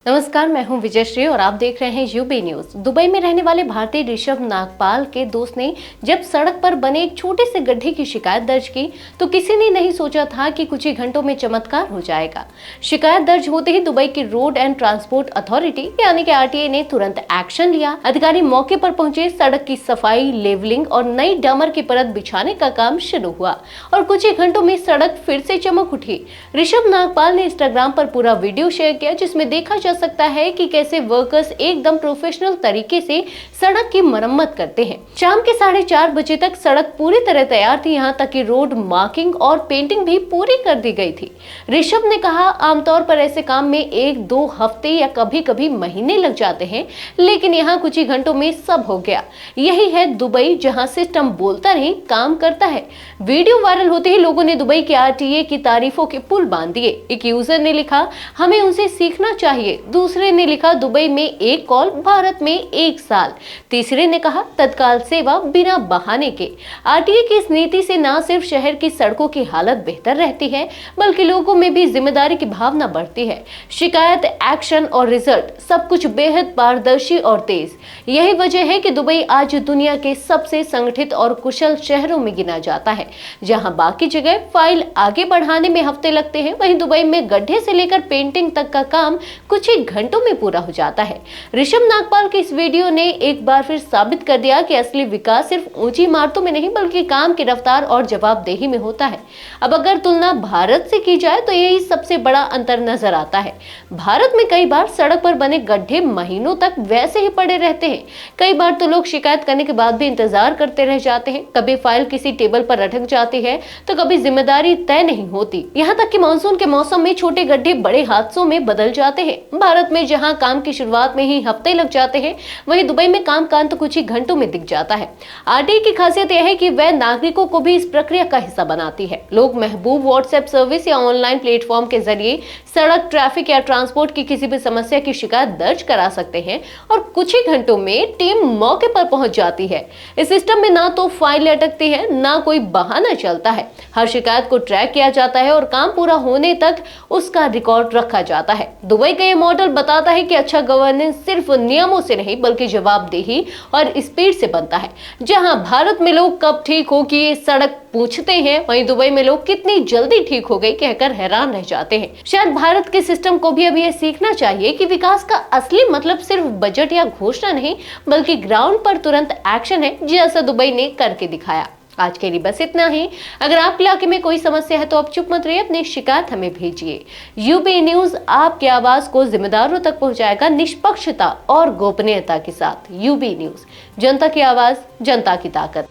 नमस्कार, मैं हूं विजयश्री और आप देख रहे हैं यूबी न्यूज। दुबई में रहने वाले भारतीय ऋषभ नागपाल के दोस्त ने जब सड़क पर बने एक छोटे से गड्ढे की शिकायत दर्ज की तो किसी ने नहीं सोचा था कि कुछ ही घंटों में चमत्कार हो जाएगा। शिकायत दर्ज होते ही दुबई की रोड एंड ट्रांसपोर्ट अथॉरिटी यानी कि आरटीए ने तुरंत एक्शन लिया। अधिकारी मौके पर पहुंचे, सड़क की सफाई, लेवलिंग और नई डामर की परत बिछाने का काम शुरू हुआ और कुछ ही घंटों में सड़क फिर से चमक उठी। ऋषभ नागपाल ने इंस्टाग्राम पर पूरा वीडियो शेयर किया जिसमें देखा जा सकता है कि कैसे वर्कर्स एकदम प्रोफेशनल तरीके से सड़क की मरम्मत करते हैं। शाम के 4:30 बजे तक सड़क पूरी तरह तैयार थी, यहाँ तक कि रोड मार्किंग और पेंटिंग भी पूरी कर दी गई थी। ऋषभ ने कहा, आमतौर पर ऐसे काम में 1-2 हफ्ते या कभी कभी महीने लग जाते हैं, लेकिन यहाँ कुछ ही घंटों में सब हो गया। यही है दुबई, जहाँ सिस्टम बोलता नहीं काम करता है। वीडियो वायरल होते ही लोगों ने दुबई के आरटीए की तारीफों के पुल बांध दिए। एक यूजर ने लिखा, हमें उनसे सीखना चाहिए। दूसरे ने लिखा, दुबई में 1 कॉल, भारत में 1 साल। तीसरे ने कहा, तत्काल सेवा बिना बहाने के। आरटीए की इस नीति से न सिर्फ शहर की सड़कों की हालत बेहतर रहती है, बल्कि लोगों में भी जिम्मेदारी की भावना बढ़ती है। शिकायत, एक्शन और रिजल्ट सब कुछ बेहद पारदर्शी और तेज। यही वजह है कि दुबई आज दुनिया के सबसे संगठित और कुशल शहरों में गिना जाता है। जहां बाकी जगह फाइल आगे बढ़ाने में हफ्ते लगते हैं, वहीं दुबई में गड्ढे से लेकर पेंटिंग तक का काम कुछ ही घंटों में पूरा हो जाता है। ऋषभ नागपाल के इस वीडियो ने एक बार फिर साबित कर दिया कि असली विकास सिर्फ ऊंची इमारतों में नहीं, बल्कि काम की रफ्तार और जवाबदेही में होता है। अब अगर तुलना भारत से की जाए तो यही सबसे बड़ा अंतर नजर आता है। भारत में कई बार सड़क पर बने गड्ढे महीनों तक वैसे ही पड़े रहते हैं। कई बार तो लोग शिकायत करने के बाद भी इंतजार करते रह जाते हैं। कभी फाइल किसी टेबल पर अटक जाती है तो कभी जिम्मेदारी तय नहीं होती। यहाँ तक कि मानसून के मौसम में छोटे गड्ढे बड़े हादसों में बदल जाते हैं। भारत में जहां काम की शुरुआत में ही हफ्ते लग जाते हैं, वहीं दुबई में काम का अंत कुछ ही घंटों में दिख जाता है। आरटीए की खासियत यह है कि वह नागरिकों को भी इस प्रक्रिया का हिस्सा बनाती है। लोग महबूब व्हाट्सएप सर्विस या ऑनलाइन प्लेटफॉर्म के जरिए सड़क, ट्रैफिक या ट्रांसपोर्ट की किसी भी समस्या की शिकायत दर्ज करा सकते हैं और कुछ ही घंटों में टीम मौके पर पहुंच जाती है। इस सिस्टम में ना तो फाइल अटकती है, ना कोई बहाना चलता है। हर शिकायत को ट्रैक किया जाता है और काम पूरा होने तक उसका रिकॉर्ड रखा जाता है। दुबई का ये मॉडल बताता है कि अच्छा गवर्नेंस सिर्फ नियमों से नहीं, बल्कि जवाबदेही और स्पीड से बनता है। जहां भारत में लोग कब ठीक हो कि ये सड़क पूछते हैं, वहीं दुबई में लोग कितनी जल्दी ठीक हो गई कहकर हैरान रह जाते हैं। शायद भारत के सिस्टम को भी अब ये सीखना चाहिए कि विकास का असली मतलब सिर्फ बजट या घोषणा नहीं, बल्कि ग्राउंड पर तुरंत एक्शन है, जैसा दुबई ने करके दिखाया। आज के लिए बस इतना ही। अगर आपके इलाके में कोई समस्या है तो आप चुप मत रहिए, अपनी शिकायत हमें भेजिए। यूबी न्यूज आपकी आवाज को जिम्मेदारों तक पहुंचाएगा, निष्पक्षता और गोपनीयता के साथ। यूबी न्यूज, जनता की आवाज, जनता की ताकत।